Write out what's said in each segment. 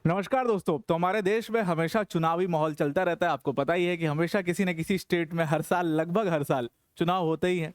नमस्कार दोस्तों। तो हमारे देश में हमेशा चुनावी माहौल चलता रहता है। आपको पता ही है कि हमेशा किसी न किसी स्टेट में हर साल लगभग हर साल चुनाव होते ही हैं।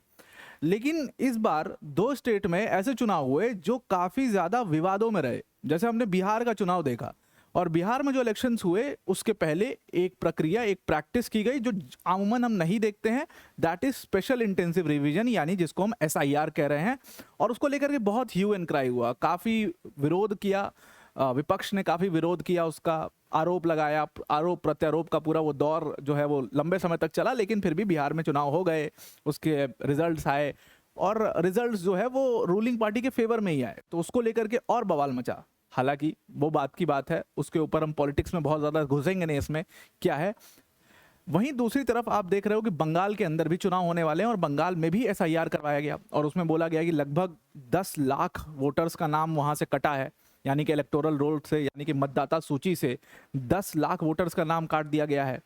लेकिन इस बार दो स्टेट में ऐसे चुनाव हुए जो काफी ज्यादा विवादों में रहे। जैसे हमने बिहार का चुनाव देखा, और बिहार में जो इलेक्शंस हुए उसके पहले एक प्रक्रिया, एक प्रैक्टिस की गई जो अमूमन हम नहीं देखते हैं। That is special intensive revision, यानी जिसको हम एसआईआर कह रहे हैं। और उसको लेकर के बहुत ह्यू एंड क्राई हुआ, काफी विरोध किया। विपक्ष ने काफी विरोध किया, उसका आरोप लगाया। आरोप प्रत्यारोप का पूरा वो दौर जो है वो लंबे समय तक चला। लेकिन फिर भी बिहार में चुनाव हो गए, उसके रिजल्ट्स आए, और रिजल्ट्स जो है वो रूलिंग पार्टी के फेवर में ही आए। तो उसको लेकर के और बवाल मचा। हालांकि वो बात की बात है, उसके ऊपर हम पॉलिटिक्स में बहुत ज्यादा घुसेंगे नहीं। इसमें क्या है, वहीं दूसरी तरफ आप देख रहे हो कि बंगाल के अंदर भी चुनाव होने वाले हैं, और बंगाल में भी एसआईआर करवाया गया। और उसमें बोला गया कि लगभग 10 लाख वोटर्स का नाम वहां से कटा है, यानी कि इलेक्टोरल रोल से, यानी कि मतदाता सूची से 10 लाख वोटर्स का नाम काट दिया गया है।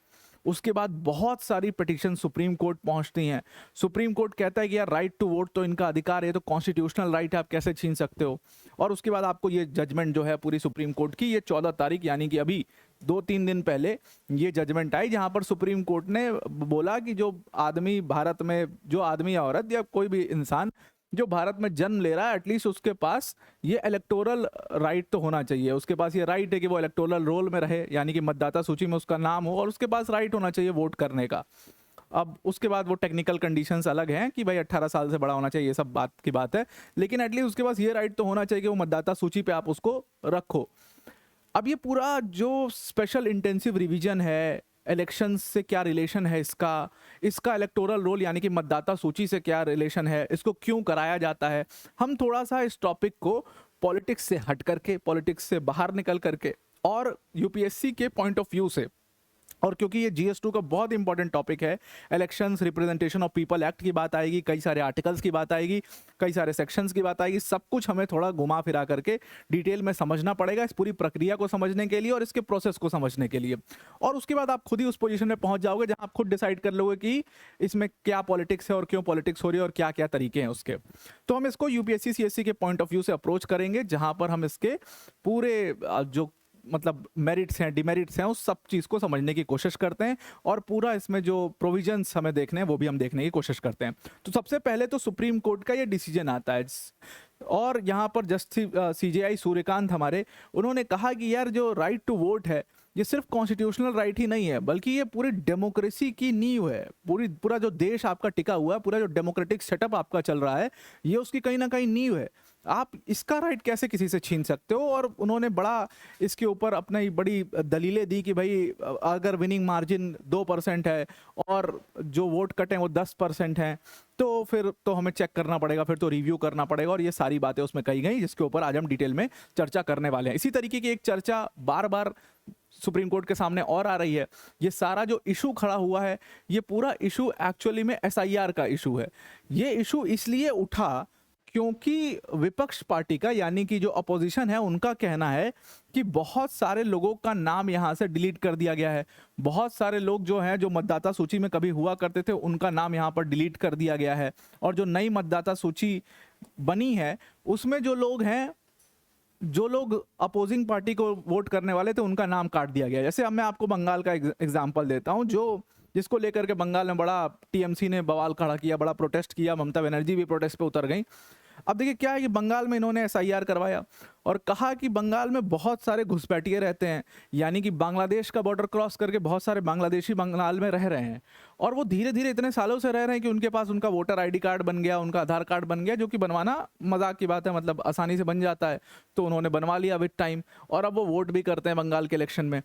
उसके बाद बहुत सारी पिटीशन सुप्रीम कोर्ट पहुंचती हैं। सुप्रीम कोर्ट कहता है कि यार राइट टू वोट तो इनका अधिकार है, तो कॉन्स्टिट्यूशनल राइट है, आप कैसे छीन सकते हो। और उसके बाद आपको ये जजमेंट जो है पूरी सुप्रीम कोर्ट की, ये 14 तारीख यानी कि अभी 2-3 दिन पहले ये जजमेंट आई, जहां पर सुप्रीम कोर्ट ने बोला कि जो आदमी भारत में, जो आदमी या औरत या कोई भी इंसान जो भारत में जन्म ले रहा है, एटलीस्ट उसके पास ये इलेक्टोरल राइट तो होना चाहिए। उसके पास ये राइट है कि वो इलेक्टोरल रोल में रहे, यानी कि मतदाता सूची में उसका नाम हो, और उसके पास राइट होना चाहिए वोट करने का। अब उसके बाद वो टेक्निकल कंडीशंस अलग हैं कि भाई 18 साल से बड़ा होना चाहिए, ये सब बात की बात है। लेकिन एटलीस्ट उसके पास ये राइट तो होना चाहिए कि वो मतदाता सूची पे आप उसको रखो। अब ये पूरा जो स्पेशल इंटेंसिव रिवीजन है, इलेक्शंस से क्या रिलेशन है इसका, इसका इलेक्टोरल रोल यानी कि मतदाता सूची से क्या रिलेशन है, इसको क्यों कराया जाता है, हम थोड़ा सा इस टॉपिक को पॉलिटिक्स से हट करके, पॉलिटिक्स से बाहर निकल करके, और यूपीएससी के पॉइंट ऑफ व्यू से, और क्योंकि ये जीएस2 का बहुत इंपॉर्टेंट टॉपिक है, elections representation of people act की बात आएगी, कई सारे आर्टिकल्स की बात आएगी, कई सारे सेक्शंस की बात आएगी। सब कुछ हमें थोड़ा घुमा फिरा करके डिटेल में समझना पड़ेगा, इस पूरी प्रक्रिया को समझने के लिए और इसके प्रोसेस को समझने के लिए। और उसके बाद आप खुद ही उस पोजीशन में पहुंच जाओगे जहां आप खुद डिसाइड कर लोगे कि इसमें क्या पॉलिटिक्स है और क्यों पॉलिटिक्स हो रही है और क्या क्या तरीके हैं उसके। तो हम इसको यूपीएससी सीएससी के पॉइंट ऑफ व्यू से अप्रोच करेंगे, जहां पर हम इसके पूरे जो मतलब मेरिट्स हैं, डिमेरिट्स हैं, उस सब चीज़ को समझने की कोशिश करते हैं, और पूरा इसमें जो प्रोविजंस हमें देखने हैं वो भी हम देखने की कोशिश करते हैं। तो सबसे पहले तो सुप्रीम कोर्ट का ये डिसीजन आता है, और यहाँ पर जस्टिस सीजेआई सूर्यकांत हमारे, उन्होंने कहा कि यार जो राइट टू वोट है, ये सिर्फ कॉन्स्टिट्यूशनल राइट ही नहीं है, बल्कि ये पूरी डेमोक्रेसी की नींव है। पूरा जो देश आपका टिका हुआ है, पूरा जो डेमोक्रेटिक सेटअप आपका चल रहा है, ये उसकी कहीं ना कहीं नींव है। आप इसका राइट कैसे किसी से छीन सकते हो। और उन्होंने बड़ा इसके ऊपर अपनी बड़ी दलीलें दी कि भाई अगर विनिंग मार्जिन 2% है और जो वोट कटे वो 10% हैं, तो फिर तो हमें चेक करना पड़ेगा, फिर तो रिव्यू करना पड़ेगा। और ये सारी बातें उसमें कही गई, जिसके ऊपर आज हम डिटेल में चर्चा करने वाले हैं। इसी तरीके की एक चर्चा बार बार सुप्रीम कोर्ट के सामने और आ रही है। ये सारा जो इशू खड़ा हुआ है, ये पूरा इशू एक्चुअली में एसआईआर का इशू है। ये इशू इसलिए उठा क्योंकि विपक्ष पार्टी का, यानी कि जो अपोजिशन है, उनका कहना है कि बहुत सारे लोगों का नाम यहां से डिलीट कर दिया गया है। बहुत सारे लोग जो हैं, जो मतदाता सूची में कभी हुआ करते थे, उनका नाम यहां पर डिलीट कर दिया गया है। और जो नई मतदाता सूची बनी है, उसमें जो लोग हैं, जो लोग अपोजिंग पार्टी को वोट करने वाले थे, उनका नाम काट दिया गया। जैसे अब मैं आपको बंगाल का एग्जांपल देता हूं, जो जिसको लेकर के बंगाल में बड़ा टीएमसी ने बवाल खड़ा किया, बड़ा प्रोटेस्ट किया, ममता बनर्जी भी प्रोटेस्ट पे उतर गई। अब देखिए क्या है कि बंगाल में इन्होंने एसआईआर करवाया और कहा कि बंगाल में बहुत सारे घुसपैठिए रहते हैं, यानी कि बांग्लादेश का बॉर्डर क्रॉस करके बहुत सारे बांग्लादेशी बंगाल में रह रहे हैं, और वो धीरे धीरे इतने सालों से रह रहे हैं कि उनके पास उनका वोटर आईडी कार्ड बन गया, उनका आधार कार्ड बन गया, जो कि बनवाना मजाक की बात है, मतलब आसानी से बन जाता है। तो उन्होंने बनवा लिया विद टाइम, और अब वो वोट भी करते हैं बंगाल के इलेक्शन में।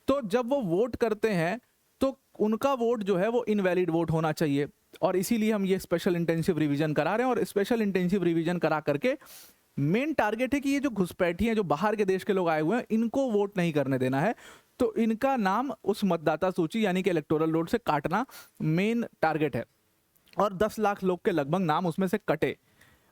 तो जब वो वोट करते हैं तो उनका वोट जो है वो इनवैलिड वोट होना चाहिए, और इसीलिए हम ये स्पेशल इंटेंसिव रिवीजन करा रहे हैं। और स्पेशल इंटेंसिव रिवीजन करा करके मेन टारगेट है कि ये जो घुसपैठी हैं, जो बाहर के देश के लोग आए हुए हैं, इनको वोट नहीं करने देना है। तो इनका नाम उस मतदाता सूची यानी कि इलेक्टोरल रोल से काटना मेन टारगेट है, और 10 लाख लोग के लगभग नाम उसमें से कटे।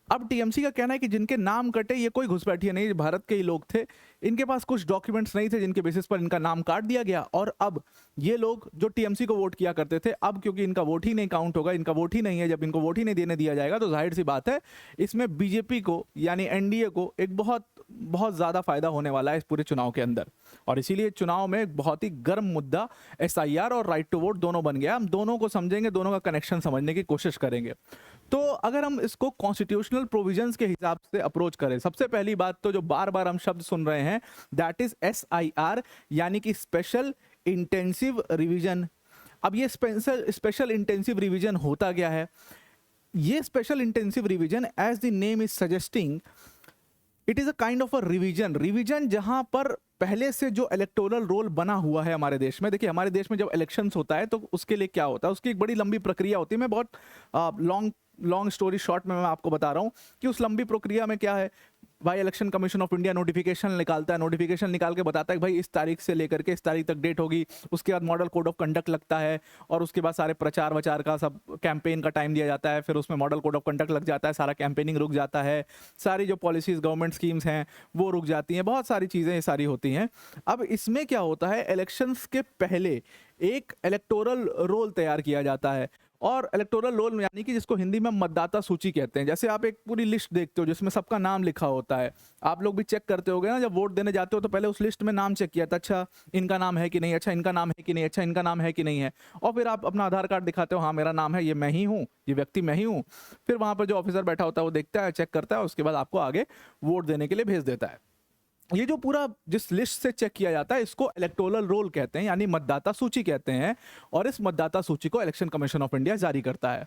अब टीएमसी का कहना है कि जिनके नाम कटे ये कोई घुसपैठिए नहीं, भारत के ही लोग थे, इनके पास कुछ डॉक्यूमेंट्स नहीं थे जिनके बेसिस पर इनका नाम काट दिया गया, और अब ये लोग जो टीएमसी को वोट किया करते थे, अब क्योंकि इनका वोट ही नहीं काउंट होगा, इनका वोट ही नहीं है, जब इनको वोट ही नहीं देने दिया जाएगा तो जाहिर सी बात है इसमें बीजेपी को यानी एनडीए को एक बहुत बहुत ज़्यादा फायदा होने वाला है इस पूरे चुनाव के अंदर। और इसीलिए चुनाव में एक बहुत ही गर्म मुद्दा एसआईआर और राइट टू वोट दोनों बन गया। हम दोनों को समझेंगे, दोनों का कनेक्शन समझने की कोशिश करेंगे। तो अगर हम इसको कॉन्स्टिट्यूशनल प्रोविजंस के हिसाब से अप्रोच करें, सबसे पहली बात तो जो बार बार हम शब्द सुन रहे हैं दैट इज एसआईआर, यानी कि स्पेशल इंटेंसिव रिवीजन। अब ये स्पेशल इंटेंसिव रिवीजन होता क्या है? ये special intensive revision, as the name is suggesting, it is a kind of a revision जहां पर पहले से जो इलेक्टोरल रोल बना हुआ है हमारे देश में। देखिए हमारे देश में जब इलेक्शंस होता है तो उसके लिए क्या होता है, उसकी एक बड़ी लंबी प्रक्रिया होती है। मैं बहुत लॉन्ग स्टोरी शॉर्ट में मैं आपको बता रहा हूँ कि उस लंबी प्रक्रिया में क्या है भाई, election commission of India notification निकालता है, नोटिफिकेशन निकाल के बताता है कि भाई इस तारीख से लेकर के इस तारीख तक डेट होगी, उसके बाद मॉडल कोड ऑफ कंडक्ट लगता है, और उसके बाद सारे प्रचार वचार का सब कैंपेन का टाइम दिया जाता है, फिर उसमें मॉडल कोड ऑफ कंडक्ट लग जाता है, सारा कैंपेनिंग रुक जाता है, सारी जो पॉलिसीज गवर्नमेंट स्कीम्स हैं वो रुक जाती हैं, बहुत सारी चीज़ें ये सारी होती हैं। अब इसमें क्या होता है, इलेक्शंस के पहले एक इलेक्टोरल रोल तैयार किया जाता है, और इलेक्टोरल रोल यानी कि जिसको हिंदी में मतदाता सूची कहते हैं। जैसे आप एक पूरी लिस्ट देखते हो जिसमें सबका नाम लिखा होता है, आप लोग भी चेक करते होगे ना, जब वोट देने जाते हो तो पहले उस लिस्ट में नाम चेक किया था, अच्छा इनका नाम है कि नहीं, अच्छा इनका नाम है कि नहीं, अच्छा इनका नाम है कि नहीं है, और फिर आप अपना आधार कार्ड दिखाते हो, हाँ मेरा नाम है, ये मैं ही हूँ, ये व्यक्ति मैं ही हूँ। फिर वहाँ पर जो ऑफिसर बैठा होता है वो देखता है, चेक करता है, उसके बाद आपको आगे वोट देने के लिए भेज देता है। ये जो पूरा जिस लिस्ट से चेक किया जाता है इसको इलेक्टोरल रोल कहते हैं, यानी मतदाता सूची कहते हैं, और इस मतदाता सूची को इलेक्शन कमीशन ऑफ इंडिया जारी करता है।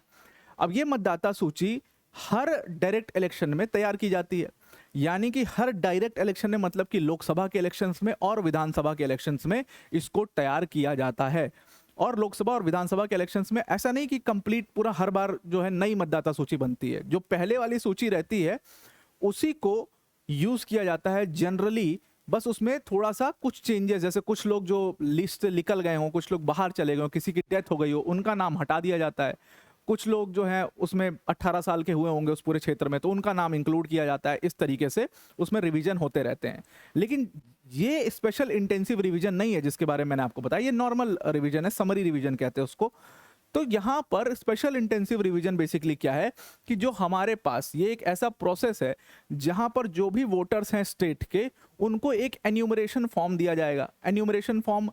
अब ये मतदाता सूची हर डायरेक्ट इलेक्शन में तैयार की जाती है, यानी कि हर डायरेक्ट इलेक्शन में, मतलब कि लोकसभा के इलेक्शंस में और विधानसभा के इलेक्शंस में इसको तैयार किया जाता है। और लोकसभा और विधानसभा के इलेक्शंस में ऐसा नहीं कि कंप्लीट पूरा हर बार जो है नई मतदाता सूची बनती है, जो पहले वाली सूची रहती है उसी को यूज किया जाता है जनरली, बस उसमें थोड़ा सा कुछ चेंजेस, जैसे कुछ लोग जो लिस्ट से निकल गए हों, कुछ लोग बाहर चले गए हों, किसी की डेथ हो गई हो, उनका नाम हटा दिया जाता है। कुछ लोग जो हैं उसमें 18 साल के हुए होंगे उस पूरे क्षेत्र में, तो उनका नाम इंक्लूड किया जाता है। इस तरीके से उसमें रिवीजन होते रहते हैं। लेकिन ये स्पेशल इंटेंसिव रिवीजन नहीं है जिसके बारे में मैंने आपको बताया, ये नॉर्मल रिवीजन है, समरी रिवीजन कहते हैं उसको। तो यहाँ पर स्पेशल इंटेंसिव रिवीजन बेसिकली क्या है कि जो हमारे पास ये एक ऐसा प्रोसेस है जहाँ पर जो भी वोटर्स हैं स्टेट के, उनको एक एन्यूमरेशन फॉर्म दिया जाएगा, एन्यूमरेशन फॉर्म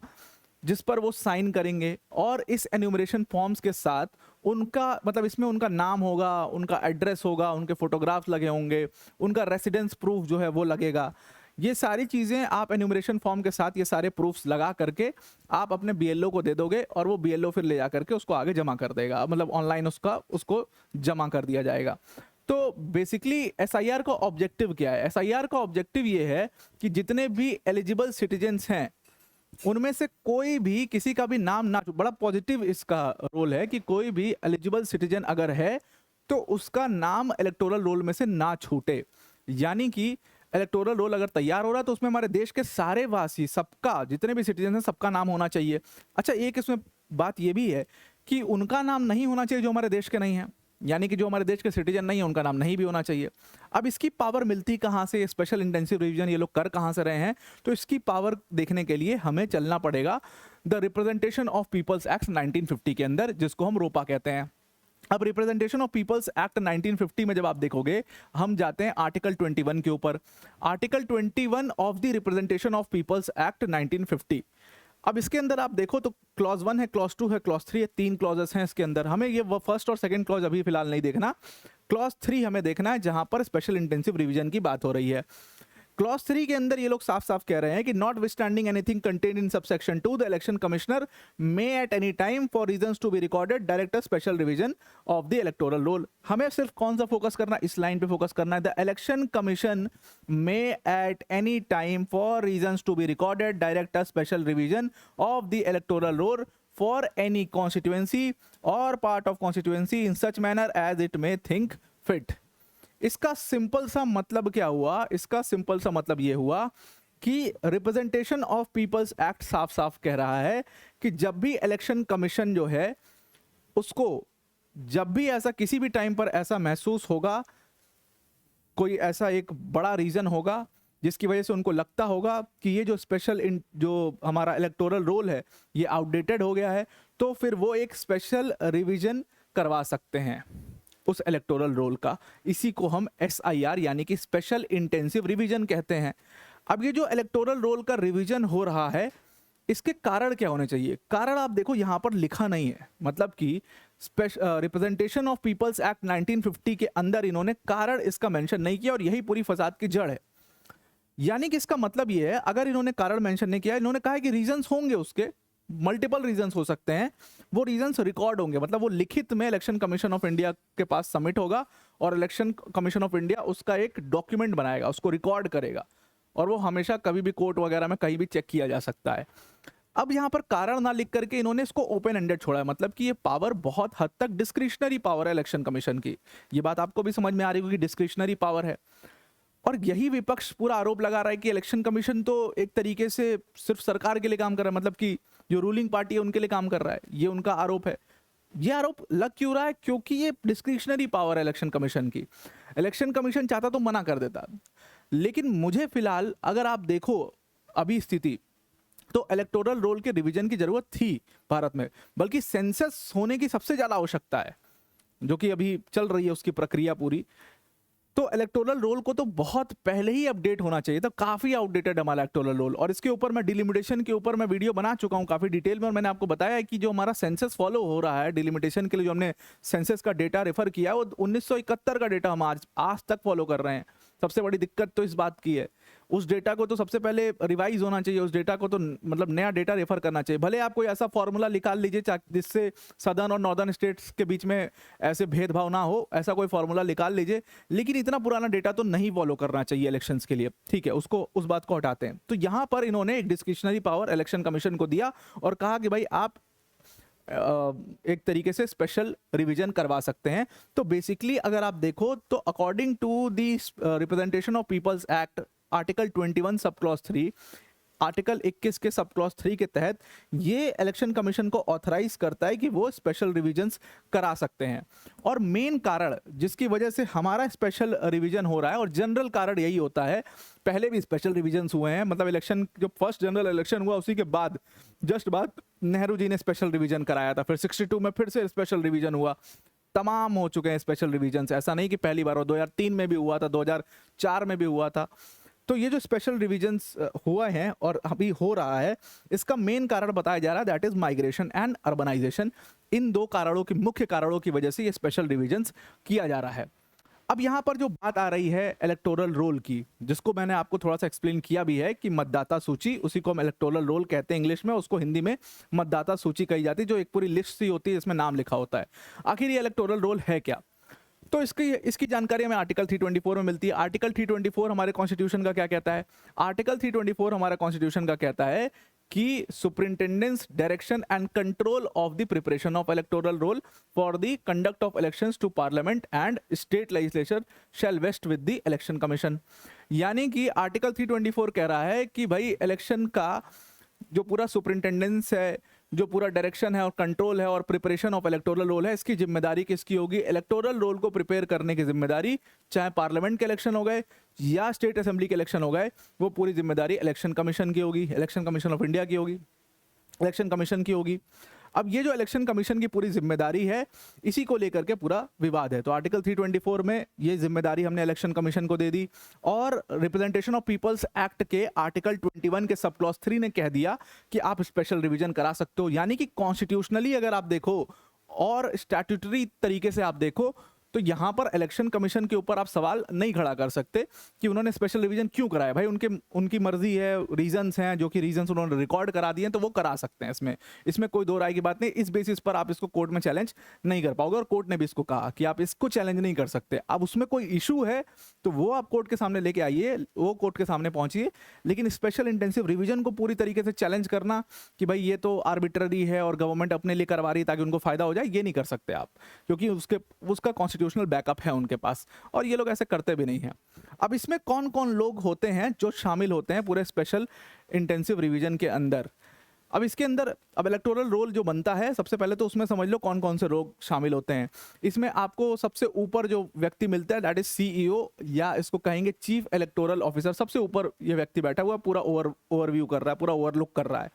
जिस पर वो साइन करेंगे, और इस एन्यूमरेशन फॉर्म्स के साथ उनका मतलब इसमें उनका नाम होगा, उनका एड्रेस होगा, उनके फोटोग्राफ्स लगे होंगे, उनका रेसिडेंस प्रूफ जो है वो लगेगा। ये सारी चीज़ें आप एन्यूमरेशन फॉर्म के साथ ये सारे प्रूफ्स लगा करके आप अपने बीएलओ को दे दोगे, और वो बीएलओ फिर ले जा करके उसको आगे जमा कर देगा, मतलब ऑनलाइन उसको जमा कर दिया जाएगा। तो बेसिकली एसआईआर का ऑब्जेक्टिव क्या है? एसआईआर का ऑब्जेक्टिव ये है कि जितने भी एलिजिबल सिटीजन्स हैं उनमें से कोई भी किसी का भी नाम ना, बड़ा पॉजिटिव इसका रोल है कि कोई भी एलिजिबल सिटीजन अगर है तो उसका नाम इलेक्टोरल रोल में से ना छूटे। यानी कि इलेक्टोरल रोल अगर तैयार हो रहा है तो उसमें हमारे देश के सारे वासी, सबका, जितने भी सिटीजन हैं सबका नाम होना चाहिए। अच्छा, एक इसमें बात ये भी है कि उनका नाम नहीं होना चाहिए जो हमारे देश के नहीं हैं, यानी कि जो हमारे देश के सिटीजन नहीं है उनका नाम नहीं भी होना चाहिए। अब इसकी पावर मिलती कहाँ से, स्पेशल इंटेंसिव रिवीजन ये लोग कर कहाँ से रहे हैं? तो इसकी पावर देखने के लिए हमें चलना पड़ेगा the representation of people's act 1950 के अंदर, जिसको हम रोपा कहते हैं। अब रिप्रेजेंटेशन ऑफ पीपल्स एक्ट 1950 में जब आप देखोगे, हम जाते हैं आर्टिकल 21 के ऊपर। Article 21 of the representation of people's act 1950। अब इसके अंदर आप देखो तो क्लॉज 1 है, क्लॉज 2 है, क्लॉज 3 है, 3 क्लॉजेस हैं इसके अंदर। हमें ये फर्स्ट और सेकंड क्लॉज अभी फिलहाल नहीं देखना, क्लॉज 3 हमें देखना है जहां पर स्पेशल इंटेंसिव रिवीजन की बात हो रही है। क्लॉज 3 के अंदर ये लोग साफ साफ कह रहे हैं कि notwithstanding anything contained in subsection 2 the election commissioner may at any time for reasons to be recorded direct special revision of the electoral roll. हमें सिर्फ कौन सा फोकस करना है, इस लाइन पे फोकस करना है, the election commission may at any time for reasons to be recorded direct special revision of the electoral roll for any constituency or part of constituency in such manner as it may think fit. इसका simple सा मतलब क्या हुआ? इसका simple सा मतलब ये हुआ कि रिप्रेजेंटेशन ऑफ पीपल्स एक्ट साफ साफ कह रहा है कि जब भी इलेक्शन कमीशन जो है उसको जब भी ऐसा किसी भी टाइम पर ऐसा महसूस होगा कोई ऐसा एक बड़ा रीज़न होगा जिसकी वजह से उनको लगता होगा कि ये जो जो हमारा इलेक्टोरल रोल है ये आउटडेटेड हो गया है, तो फिर वो एक स्पेशल रिवीजन करवा सकते हैं उस इलेक्टोरल रोल का। इसी को हम SIR यानी कि स्पेशल इंटेंसिव रिवीजन कहते हैं। अब ये जो इलेक्टोरल रोल का रिवीजन हो रहा है, इसके कारण क्या होने चाहिए? कारण आप देखो यहाँ पर लिखा नहीं है, मतलब कि रिप्रेजेंटेशन ऑफ पीपल्स एक्ट 1950 के अंदर इन्होंने कारण इसका मेंशन नहीं किया, और यही पूरी फसाद की जड़ है। यानी कि इसका मतलब ये है, अगर इन्होंने कारण मेंशन नहीं किया, इन्होंने कहा है कि रीजंस होंगे, उसके मल्टीपल रीजंस हो सकते हैं, वो रीजंस रिकॉर्ड होंगे, मतलब वो लिखित में इलेक्शन कमीशन ऑफ इंडिया के पास सबमिट होगा और इलेक्शन कमीशन ऑफ इंडिया उसका एक डॉक्यूमेंट बनाएगा, उसको रिकॉर्ड करेगा, और वो हमेशा कभी भी कोर्ट वगैरह में कहीं भी चेक किया जा सकता है। अब यहाँ पर कारण ना लिख करके इन्होंने इसको ओपन एंडेड छोड़ा है, मतलब कि ये पावर बहुत हद तक डिस्क्रिशनरी पावर है इलेक्शन कमीशन की। ये बात आपको भी समझ में आ रही होगी, डिस्क्रिशनरी पावर है। और यही विपक्ष पूरा आरोप लगा रहा है कि इलेक्शन कमीशन तो एक तरीके से सिर्फ सरकार के लिए काम कर रहा है, मतलब कि जो रूलिंग पार्टी है उनके लिए काम कर रहा है, ये उनका आरोप है। ये आरोप लग क्यों रहा है? क्योंकि ये डिस्क्रिशनरी पावर है इलेक्शन कमीशन की। इलेक्शन कमीशन चाहता तो मना कर देता, लेकिन मुझे फिलहाल अगर आप देखो अभी स्थिति, तो इलेक्टोरल रोल के रिवीजन की जरूरत थी भारत में, बल्कि सेंसस होने की सबसे ज्यादा आवश्यकता है, जो कि अभी चल रही है उसकी प्रक्रिया पूरी। तो इलेक्टोरल रोल को तो बहुत पहले ही अपडेट होना चाहिए था, काफी आउटडेटेड हमारा इलेक्टोरल रोल। और इसके ऊपर मैं डिलिमिटेशन के ऊपर मैं वीडियो बना चुका हूं काफी डिटेल में, और मैंने आपको बताया है कि जो हमारा सेंसस फॉलो हो रहा है डिलिमिटेशन के लिए, जो हमने सेंसस का डेटा रेफर किया है, वो 1971 का डेटा हम आज तक फॉलो कर रहे हैं। सबसे बड़ी दिक्कत तो इस बात की है, उस डेटा को तो सबसे पहले रिवाइज होना चाहिए, उस डेटा को तो मतलब नया डेटा रेफर करना चाहिए। भले आप कोई ऐसा फॉर्मूला निकाल लीजिए जिससे सदर्न और नॉर्दर्न स्टेट्स के बीच में ऐसे भेदभाव ना हो, ऐसा कोई फॉर्मूला निकाल लीजिए, लेकिन इतना पुराना डेटा तो नहीं फॉलो करना चाहिए इलेक्शंस के लिए, ठीक है, उसको उस बात को हटाते हैं। तो यहां पर इन्होंने एक डिस्क्रिशनरी पावर इलेक्शन कमीशन को दिया और कहा कि भाई आप एक तरीके से स्पेशल रिवीजन करवा सकते हैं। तो बेसिकली अगर आप देखो तो according to the representation of people's act article 21 sub clause 3, article 21 के सब क्लॉज 3 के तहत ये इलेक्शन कमीशन को ऑथराइज करता है कि वो स्पेशल रिवीजन्स करा सकते हैं। और मेन कारण जिसकी वजह से हमारा स्पेशल रिवीजन हो रहा है, और जनरल कारण यही होता है, पहले भी स्पेशल रिवीजन्स हुए हैं, मतलब इलेक्शन जो फर्स्ट जनरल इलेक्शन हुआ उसी के बाद जस्ट बाद नेहरू जी ने स्पेशल रिवीजन कराया था, फिर 62 में फिर से स्पेशल रिवीजन हुआ, तमाम हो चुके हैं स्पेशल रिवीजन्स। ऐसा नहीं कि पहली बार, और 2003 में भी हुआ था, 2004 में भी हुआ था। तो ये जो स्पेशल रिवीजन्स हुआ है और अभी हो रहा है, इसका मेन कारण बताया जा रहा है, that is migration and urbanisation. इन दो कारणों की, मुख्य कारणों की वजह से ये स्पेशल रिवीजन्स किया जा रहा है। अब यहाँ पर जो बात आ रही है इलेक्टोरल रोल की, जिसको मैंने आपको थोड़ा सा एक्सप्लेन किया भी है कि मतदाता सूची, उसी को हम इलेक्टोरल रोल कहते हैं इंग्लिश में, उसको हिंदी में मतदाता सूची कही जाती है, जो एक पूरी लिस्ट सी होती है जिसमें नाम लिखा होता है। आखिर ये इलेक्टोरल रोल है क्या? तो इसकी जानकारी हमें आर्टिकल 324 में मिलती है। आर्टिकल 324 हमारे कॉन्स्टिट्यूशन का क्या कहता है? आर्टिकल 324 हमारे कॉन्स्टिट्यूशन का कहता है कि superintendence direction and control of the preparation of electoral roll for the conduct of elections to parliament and state legislature shall vest with the election commission. यानी कि आर्टिकल 324 कह रहा है कि भाई इलेक्शन का जो पूरा सुपरिंटेंडेंस है, जो पूरा डायरेक्शन है और कंट्रोल है और प्रिपरेशन ऑफ इलेक्टोरल रोल है, इसकी जिम्मेदारी किसकी होगी? इलेक्टोरल रोल को प्रिपेयर करने की जिम्मेदारी, चाहे पार्लियामेंट के इलेक्शन हो गए या स्टेट असेंबली के इलेक्शन हो गए, वो पूरी जिम्मेदारी इलेक्शन कमीशन की होगी, इलेक्शन कमीशन ऑफ इंडिया की होगी, इलेक्शन कमीशन की होगी। अब ये जो इलेक्शन कमीशन की पूरी जिम्मेदारी है, इसी को लेकर के पूरा विवाद है। तो आर्टिकल 324 में ये जिम्मेदारी हमने इलेक्शन कमीशन को दे दी, और रिप्रेजेंटेशन ऑफ पीपल्स एक्ट के आर्टिकल 21 के सब क्लॉज 3 ने कह दिया कि आप स्पेशल रिवीजन करा सकते हो। यानी कि कॉन्स्टिट्यूशनली अगर आप देखो और स्टैट्यूटरी तरीके से आप देखो, तो यहां पर इलेक्शन कमीशन के ऊपर आप सवाल नहीं खड़ा कर सकते कि उन्होंने स्पेशल रिवीजन क्यों कराया। भाई उनकी मर्जी है, रीजंस हैं, जो कि रीजंस उन्होंने रिकॉर्ड करा दिए हैं, तो वो करा सकते हैं। इसमें कोई दो राय की बात नहीं। इस बेसिस पर आप इसको कोर्ट में चैलेंज नहीं कर पाओगे, और कोर्ट ने भी इसको कहा कि आप इसको चैलेंज नहीं कर सकते। अब उसमें कोई इशू है तो वो आप कोर्ट के सामने लेके आइए, वो कोर्ट के सामने पहुंचिए, लेकिन स्पेशल इंटेंसिव रिवीजन को पूरी तरीके से चैलेंज करना कि भाई ये तो आर्बिट्ररी है और गवर्नमेंट अपने लिए करवा रही है ताकि उनको फायदा हो जाए, ये नहीं कर सकते आप, क्योंकि उसका कॉन्स्टिट्यूशनल बैकअप है उनके पास, और ये लोग ऐसे करते भी नहीं हैं। अब इसमें कौन कौन लोग होते हैं जो शामिल होते हैं पूरे स्पेशल इंटेंसिव रिवीजन के अंदर? अब इसके अंदर अब इलेक्टोरल रोल जो बनता है, सबसे पहले तो उसमें समझ लो कौन कौन से रोग शामिल होते हैं। इसमें आपको सबसे ऊपर जो व्यक्ति मिलता है दैट इज सीईओ, या इसको कहेंगे चीफ इलेक्टोरल ऑफिसर। सबसे ऊपर ये व्यक्ति बैठा हुआ है, पूरा ओवरव्यू कर रहा है, पूरा ओवरलुक कर रहा है।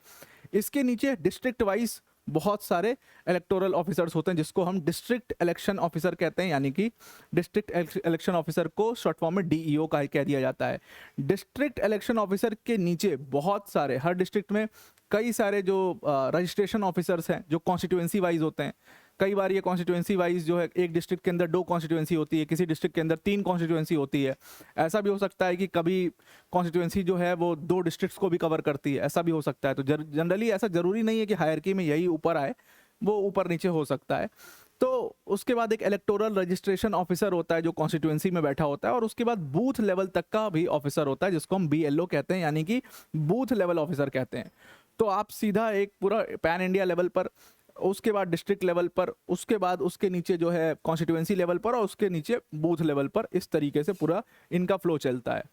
इसके नीचे डिस्ट्रिक्ट वाइज बहुत सारे इलेक्टोरल ऑफिसर्स होते हैं जिसको हम डिस्ट्रिक्ट इलेक्शन ऑफिसर कहते हैं, यानी कि डिस्ट्रिक्ट इलेक्शन ऑफिसर को शॉर्ट फॉर्म में डीईओ का कह दिया जाता है। डिस्ट्रिक्ट इलेक्शन ऑफिसर के नीचे बहुत सारे, हर डिस्ट्रिक्ट में कई सारे जो रजिस्ट्रेशन ऑफिसर्स हैं जो कॉन्स्टिट्यूएंसी वाइज होते हैं। कई बार ये कॉन्स्टिट्यूएंसी वाइज जो है एक डिस्ट्रिक्ट के अंदर 2 कॉन्स्टिट्यूएंसी होती है, किसी डिस्ट्रिक्ट के अंदर 3 कॉन्स्टिट्यूएंसी होती है। ऐसा भी हो सकता है कि कभी कॉन्स्टिट्यूएंसी जो है वो 2 डिस्ट्रिक्ट्स को भी कवर करती है, ऐसा भी हो सकता है। तो जनरली ऐसा जरूरी नहीं है कि हायरकी में यही ऊपर आए, वो ऊपर नीचे हो सकता है। तो उसके बाद एक इलेक्टोरल रजिस्ट्रेशन ऑफिसर होता है जो कॉन्स्टिट्यूएंसी में बैठा होता है, और उसके बाद बूथ लेवल तक का भी ऑफिसर होता है जिसको हम बीएलओ कहते हैं, यानी कि बूथ लेवल ऑफिसर कहते हैं। तो आप सीधा एक पूरा पैन इंडिया लेवल पर, उसके बाद डिस्ट्रिक्ट लेवल पर, उसके बाद उसके नीचे जो है कॉन्स्टिट्यूएंसी लेवल पर, और उसके नीचे बूथ लेवल पर, इस तरीके से पूरा इनका फ्लो चलता है।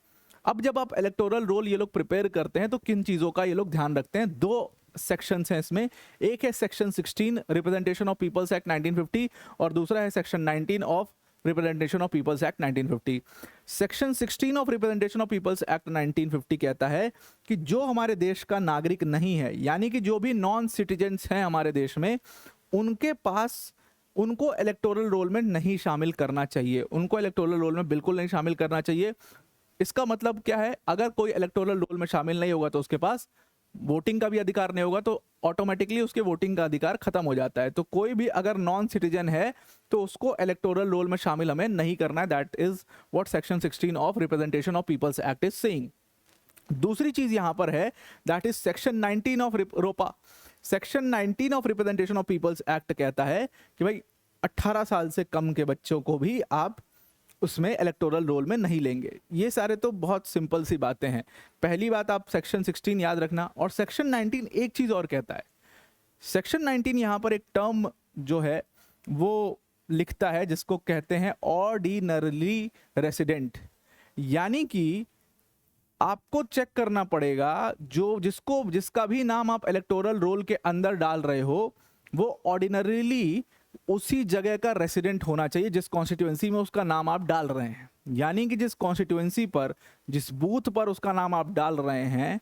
अब जब आप इलेक्टोरल रोल ये लोग प्रिपेयर करते हैं तो किन चीज़ों का ये लोग ध्यान रखते हैं? 2 सेक्शंस हैं इसमें। एक है section 16 representation of people's act 1950, और दूसरा है section 19 of representation of people's act 1950। Section 16 of representation of people's act 1950 कहता है कि जो हमारे देश का नागरिक नहीं है, यानी कि जो भी नॉन सिटीजन्स हैं हमारे देश में, उनके पास, उनको इलेक्टोरल रोल में नहीं शामिल करना चाहिए। उनको इलेक्टोरल रोल में बिल्कुल नहीं शामिल करना चाहिए। इसका मतलब क्या है? अगर कोई इलेक्टोरल रोल में शामिल नहीं होगा तो उसके पास वोटिंग का भी अधिकार नहीं होगा, तो ऑटोमेटिकली उसके वोटिंग का अधिकार खत्म हो जाता है। तो कोई भी अगर नॉन सिटीजन है तो उसको इलेक्टोरल रोल में शामिल हमें नहीं करना है। That is what section 16 of representation of people's act is saying. दूसरी चीज यहां पर है, that is section 19 of ROPA. Section 19 of representation of people's act कहता है कि भाई 18 साल से कम के बच्चों को भी आप उसमें इलेक्टोरल रोल में नहीं लेंगे। ये सारे तो बहुत सिंपल सी बातें हैं। पहली बात आप सेक्शन 16 याद रखना। और सेक्शन 19 एक चीज और कहता है। सेक्शन 19 यहां पर एक टर्म जो है वो लिखता है जिसको कहते हैं ऑर्डिनरी रेसिडेंट, यानी कि आपको चेक करना पड़ेगा जिसका भी नाम आप इलेक्टोरल रोल के अंदर डाल रहे हो, वो ऑर्डिनरीली उसी जगह का रेसिडेंट होना चाहिए जिस कॉन्स्टिट्यूएंसी में उसका नाम आप डाल रहे हैं। यानी कि जिस कॉन्स्टिट्यूएंसी पर, जिस बूथ पर उसका नाम आप डाल रहे हैं,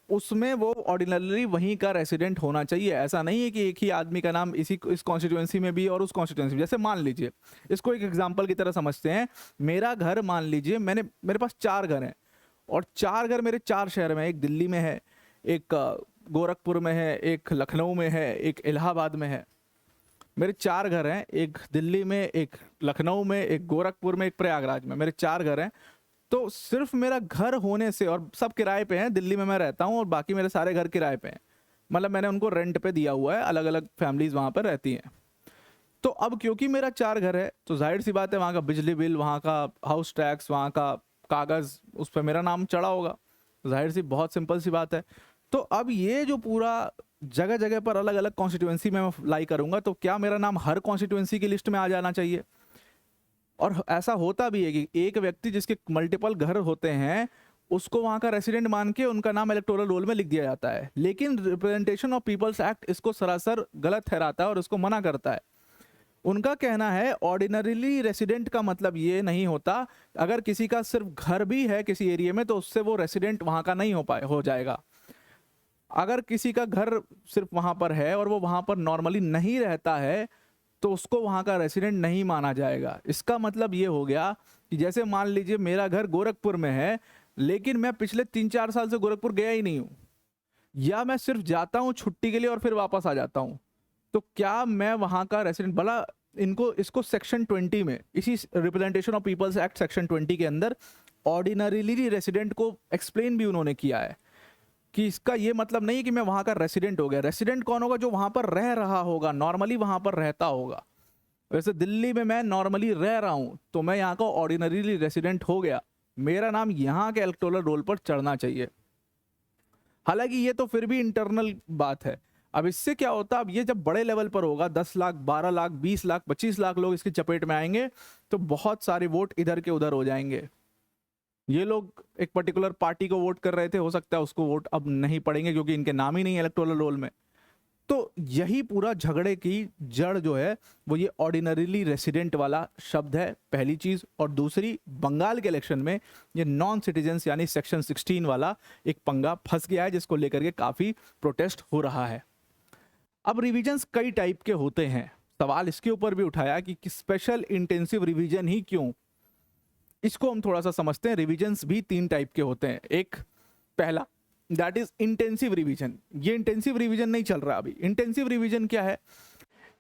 उसमें वो ऑर्डिनरली वहीं का रेसिडेंट होना चाहिए। ऐसा नहीं है कि एक ही आदमी का नाम इस कॉन्स्टिट्यूएंसी में भी और उस कॉन्स्टिट्यूएंसी में। जैसे मान लीजिए, इसको एक एग्जांपल की तरह समझते हैं। मेरा घर, मान लीजिए मेरे पास 4 घर हैं, और 4 घर मेरे 4 शहर में, एक दिल्ली में है, एक गोरखपुर में है, एक लखनऊ में है, एक इलाहाबाद में है। मेरे 4 घर हैं, एक दिल्ली में, एक लखनऊ में, एक गोरखपुर में, एक प्रयागराज में। मेरे 4 घर हैं। तो सिर्फ मेरा घर होने से, और सब किराए पे हैं, दिल्ली में मैं रहता हूँ और बाकी मेरे सारे घर किराए पे हैं, मतलब मैंने उनको रेंट पे दिया हुआ है, अलग अलग फैमिलीज वहाँ पर रहती हैं। तो अब क्योंकि मेरा 4 घर है तो जाहिर सी बात है वहाँ का बिजली बिल, वहाँ का हाउस टैक्स, वहाँ का कागज़, उस पर मेरा नाम चढ़ा होगा। जाहिर सी, बहुत सिंपल सी बात है। तो अब ये जो पूरा जगह जगह पर अलग अलग कॉन्स्टिट्यूएंसी में मैं अप्लाई करूंगा, तो क्या मेरा नाम हर कॉन्स्टिट्यूएंसी की लिस्ट में आ जाना चाहिए? और ऐसा होता भी है कि एक व्यक्ति जिसके मल्टीपल घर होते हैं उसको वहाँ का रेसिडेंट मान के उनका नाम इलेक्टोरल रोल में लिख दिया जाता है। लेकिन रिप्रेजेंटेशन ऑफ पीपल्स एक्ट इसको सरासर गलत ठहराता है और इसको मना करता है। उनका कहना है ऑर्डिनरीली रेसिडेंट का मतलब ये नहीं होता, अगर किसी का सिर्फ घर भी है किसी एरिया में तो उससे वो रेसिडेंट वहाँ का नहीं हो जाएगा। अगर किसी का घर सिर्फ वहाँ पर है और वो वहाँ पर नॉर्मली नहीं रहता है तो उसको वहाँ का रेसिडेंट नहीं माना जाएगा। इसका मतलब ये हो गया कि जैसे मान लीजिए मेरा घर गोरखपुर में है, लेकिन मैं पिछले 3-4 साल से गोरखपुर गया ही नहीं हूँ, या मैं सिर्फ जाता हूँ छुट्टी के लिए और फिर वापस आ जाता हूँ, तो क्या मैं वहाँ का रेसिडेंट? भला इसको सेक्शन 20 में, इसी representation of people's act section 20 के अंदर ऑर्डिनरीली रेसिडेंट को एक्सप्लेन भी उन्होंने किया है कि इसका ये मतलब नहीं कि मैं वहाँ का रेसिडेंट हो गया। रेसिडेंट कौन होगा? जो वहाँ पर रह रहा होगा, नॉर्मली वहाँ पर रहता होगा। वैसे दिल्ली में मैं नॉर्मली रह रहा हूँ तो मैं यहाँ का ऑर्डिनरीली रेसिडेंट हो गया, मेरा नाम यहाँ के इलेक्टोरल रोल पर चढ़ना चाहिए। हालांकि ये तो फिर भी इंटरनल बात है। अब इससे क्या होता है, अब ये जब बड़े लेवल पर होगा, 10 लाख, 12 लाख, 20 लाख, 25 लाख लोग इसकी चपेट में आएंगे तो बहुत सारे वोट इधर के उधर हो जाएंगे। ये लोग एक पर्टिकुलर पार्टी को वोट कर रहे थे, हो सकता है उसको वोट अब नहीं पड़ेंगे क्योंकि इनके नाम ही नहीं है इलेक्टोरल रोल में। तो यही पूरा झगड़े की जड़ जो है वो ये ऑर्डिनरीली रेसिडेंट वाला शब्द है, पहली चीज। और दूसरी, बंगाल के इलेक्शन में ये नॉन सिटीजन्स यानी सेक्शन 16 वाला एक पंगा फंस गया है, जिसको लेकर के काफी प्रोटेस्ट हो रहा है। अब रिविजन्स कई टाइप के होते हैं, सवाल इसके ऊपर भी उठाया कि स्पेशल इंटेंसिव रिवीजन ही क्यों। इसको हम थोड़ा सा समझते हैं। रिविजन्स भी 3 टाइप के होते हैं। एक पहला दैट इज इंटेंसिव रिवीजन। ये इंटेंसिव रिवीजन नहीं चल रहा अभी। इंटेंसिव रिवीजन क्या है?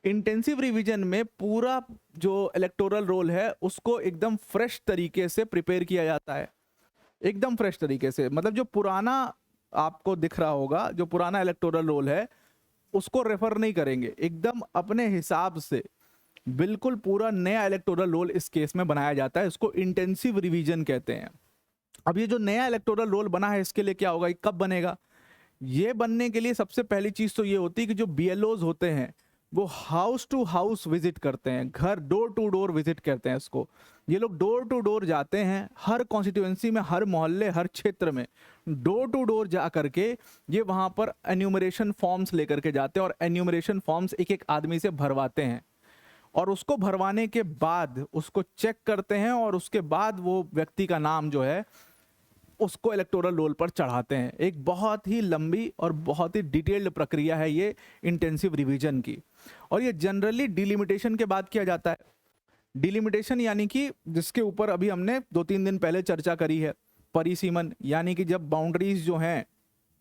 इंटेंसिव रिवीजन में पूरा जो इलेक्टोरल रोल है उसको एकदम फ्रेश तरीके से प्रिपेयर किया जाता है, एकदम फ्रेश तरीके से। मतलब जो पुराना आपको दिख रहा होगा, जो पुराना इलेक्टोरल रोल है उसको रेफर नहीं करेंगे, एकदम अपने हिसाब से बिल्कुल पूरा नया इलेक्टोरल रोल इस केस में बनाया जाता है। इसको इंटेंसिव रिवीजन कहते हैं। अब ये जो नया इलेक्टोरल रोल बना है इसके लिए क्या होगा, ये कब बनेगा? ये बनने के लिए सबसे पहली चीज तो ये होती है कि जो बीएलओज होते हैं वो हाउस टू हाउस विजिट करते हैं, घर डोर टू डोर विजिट करते हैं इसको। ये लोग डोर टू डोर जाते हैं, हर कॉन्स्टिट्यूएंसी में, हर मोहल्ले, हर क्षेत्र में डोर टू डोर जा करके ये वहां पर एन्यूमरेशन फॉर्म्स लेकर के जाते हैं और एन्यूमरेशन फॉर्म्स एक एक आदमी से भरवाते हैं और उसको भरवाने के बाद उसको चेक करते हैं और उसके बाद वो व्यक्ति का नाम जो है उसको इलेक्टोरल रोल पर चढ़ाते हैं। एक बहुत ही लंबी और बहुत ही डिटेल्ड प्रक्रिया है ये इंटेंसिव रिवीजन की। और ये जनरली डिलिमिटेशन के बाद किया जाता है। डिलिमिटेशन यानी कि जिसके ऊपर अभी हमने 2-3 दिन पहले चर्चा करी है, परिसीमन, यानी कि जब बाउंड्रीज जो हैं,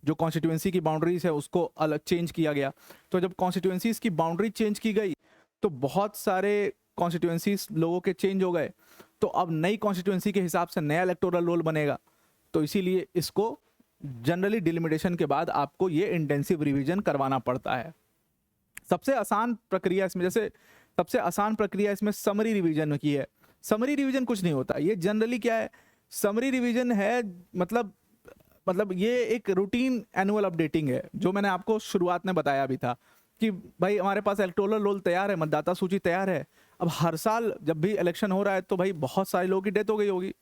जो कॉन्स्टिट्यूएंसी की बाउंड्रीज है उसको अलग चेंज किया गया। तो जब कॉन्स्टिट्यूएंसीज की बाउंड्री चेंज की गई तो बहुत सारे कॉन्स्टिट्यूएंसीज लोगों के चेंज हो गए, तो अब नई कॉन्स्टिट्यूएंसी के हिसाब से नया इलेक्टोरल रोल बनेगा। तो इसीलिए इसको जनरली डिलिमिटेशन के बाद आपको ये इंटेंसिव रिवीजन करवाना पड़ता है। सबसे आसान प्रक्रिया इसमें, जैसे सबसे आसान प्रक्रिया इसमें समरी रिवीजन की है। समरी रिवीजन कुछ नहीं होता, ये जनरली क्या है, समरी रिवीजन है मतलब ये एक रूटीन एनुअल अपडेटिंग है, जो मैंने आपको शुरुआत में बताया भी था कि भाई हमारे पास इलेक्टोरल रोल तैयार है, मतदाता सूची तैयार है। अब हर साल जब भी इलेक्शन हो रहा है तो भाई बहुत सारे लोगों की डेथ हो गई होगी,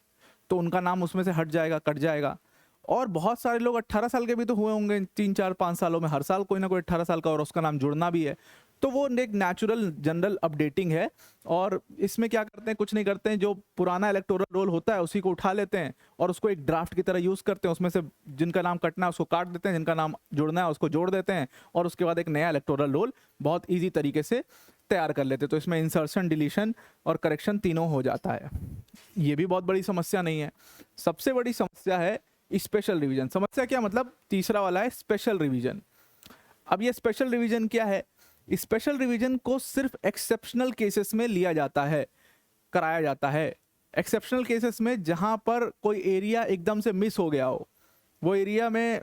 तो उनका नाम उसमें से हट जाएगा, कट जाएगा। और बहुत सारे लोग 18 साल के भी तो हुए होंगे 3-4-5 सालों में, हर साल कोई ना कोई 18 साल का और उसका नाम जुड़ना भी है। तो वो एक नेचुरल जनरल अपडेटिंग है। और इसमें क्या करते हैं, कुछ नहीं करते हैं, जो पुराना इलेक्टोरल रोल होता है उसी को उठा लेते हैं और उसको एक ड्राफ्ट की तरह यूज़ करते हैं। उसमें से जिनका नाम कटना है उसको काट देते हैं, जिनका नाम जुड़ना है उसको जोड़ देते हैं और उसके बाद एक नया इलेक्टोरल रोल बहुत ईजी तरीके से तैयार कर लेते हैं। तो इसमें इंसर्शन, डिलीशन और करेक्शन तीनों हो जाता है। ये भी बहुत बड़ी समस्या नहीं है। सबसे बड़ी समस्या है स्पेशल रिवीजन। समस्या क्या, मतलब तीसरा वाला है स्पेशल रिवीजन। अब ये स्पेशल रिवीजन क्या है? स्पेशल रिवीजन को सिर्फ एक्सेप्शनल केसेस में लिया जाता है, कराया जाता है। एक्सेप्शनल केसेस में जहां पर कोई एरिया एकदम से मिस हो गया हो, वो एरिया में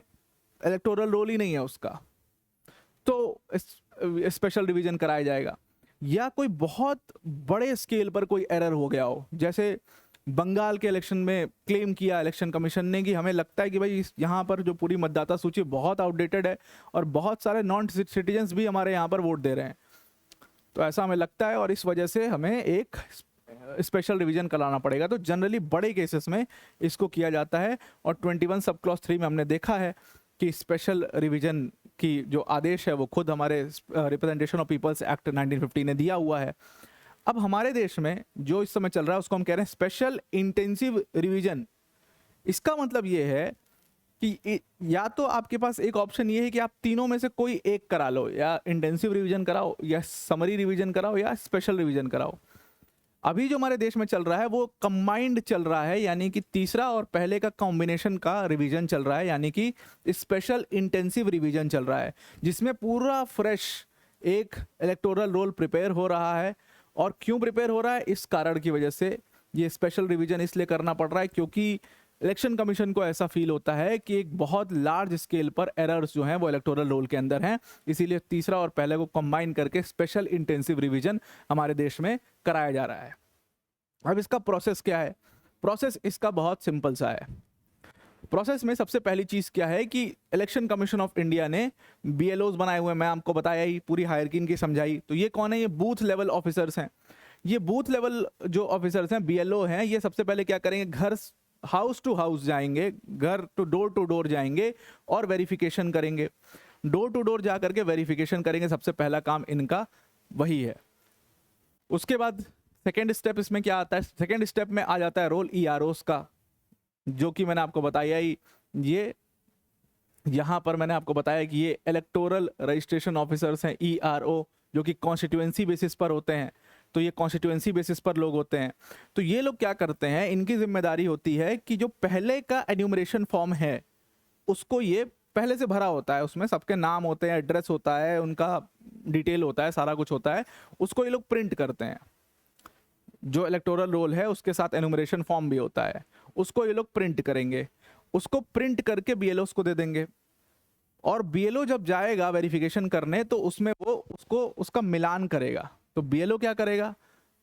इलेक्टोरल रोल ही नहीं है उसका, तो स्पेशल रिवीजन कराया जाएगा। या कोई बहुत बड़े स्केल पर कोई एरर हो गया हो, जैसे बंगाल के इलेक्शन में क्लेम किया इलेक्शन कमीशन ने कि हमें लगता है कि भाई यहाँ पर जो पूरी मतदाता सूची बहुत आउटडेटेड है और बहुत सारे नॉन सिटीजन्स भी हमारे यहाँ पर वोट दे रहे हैं, तो ऐसा हमें लगता है और इस वजह से हमें एक स्पेशल रिवीजन कराना पड़ेगा। तो जनरली बड़े केसेस में इसको किया जाता है। और 21 सब क्लॉज 3 में हमने देखा है कि स्पेशल रिवीजन की जो आदेश है वो खुद हमारे रिप्रेजेंटेशन ऑफ पीपल्स एक्ट 1950 ने दिया हुआ है। अब हमारे देश में जो इस समय चल रहा है उसको हम कह रहे हैं स्पेशल इंटेंसिव रिवीजन। इसका मतलब ये है कि या तो आपके पास एक ऑप्शन ये है कि आप तीनों में से कोई एक करा लो, या इंटेंसिव रिवीजन कराओ, या समरी रिवीजन कराओ, या स्पेशल रिवीजन कराओ। अभी जो हमारे देश में चल रहा है वो कंबाइंड चल रहा है, यानी कि तीसरा और पहले का कॉम्बिनेशन का रिवीजन चल रहा है, यानी कि स्पेशल इंटेंसिव रिवीजन चल रहा है, जिसमें पूरा फ्रेश एक इलेक्टोरल रोल प्रिपेयर हो रहा है। और क्यों प्रिपेयर हो रहा है? इस कारण की वजह से ये स्पेशल रिवीजन इसलिए करना पड़ रहा है क्योंकि इलेक्शन कमीशन को ऐसा फील होता है कि एक बहुत लार्ज स्केल पर एरर्स जो हैं वो इलेक्टोरल रोल के अंदर हैं, इसीलिए तीसरा और पहले को कंबाइन करके स्पेशल इंटेंसिव रिवीजन हमारे देश में कराया जा रहा है। अब इसका प्रोसेस क्या है? प्रोसेस इसका बहुत सिंपल सा है। प्रोसेस में सबसे पहली चीज क्या है कि इलेक्शन कमीशन ऑफ इंडिया ने बीएलओज बनाए हुए हैं। मैं आपको बताया ही, पूरी हायरकी इनकी समझाई। तो ये कौन है? ये बूथ लेवल ऑफिसर्स हैं। ये बूथ लेवल जो ऑफिसर्स हैं, बीएलओ हैं, ये सबसे पहले क्या करेंगे, घर हाउस टू हाउस जाएंगे, घर टू डोर जाएंगे और वेरिफिकेशन करेंगे। डोर टू डोर जा करके वेरिफिकेशन करेंगे, सबसे पहला काम इनका वही है। उसके बाद सेकेंड स्टेप इसमें क्या आता है? सेकेंड स्टेप में आ जाता है रोल ईआरओस का, जो कि मैंने आपको बताया ही, ये यहाँ पर मैंने आपको बताया कि ये इलेक्टोरल रजिस्ट्रेशन ऑफिसर्स हैं, ईआरओ, जो कि कॉन्स्टिट्यूएंसी बेसिस पर होते हैं। तो ये कॉन्स्टिट्यूएंसी बेसिस पर लोग होते हैं। तो ये लोग क्या करते हैं, इनकी जिम्मेदारी होती है कि जो पहले का एन्यूमरेशन फॉर्म है उसको ये पहले से भरा होता है, उसमें सबके नाम होते हैं, एड्रेस होता है, उनका डिटेल होता है, सारा कुछ होता है, उसको ये लोग प्रिंट करते हैं। जो इलेक्टोरल रोल है उसके साथ एन्यूमरेशन फॉर्म भी होता है, उसको ये लोग प्रिंट करेंगे, उसको प्रिंट करके बीएलओ को दे देंगे। और बीएलओ जब जाएगा वेरिफिकेशन करने तो उसमें वो उसका मिलान करेगा। तो बीएलओ क्या करेगा?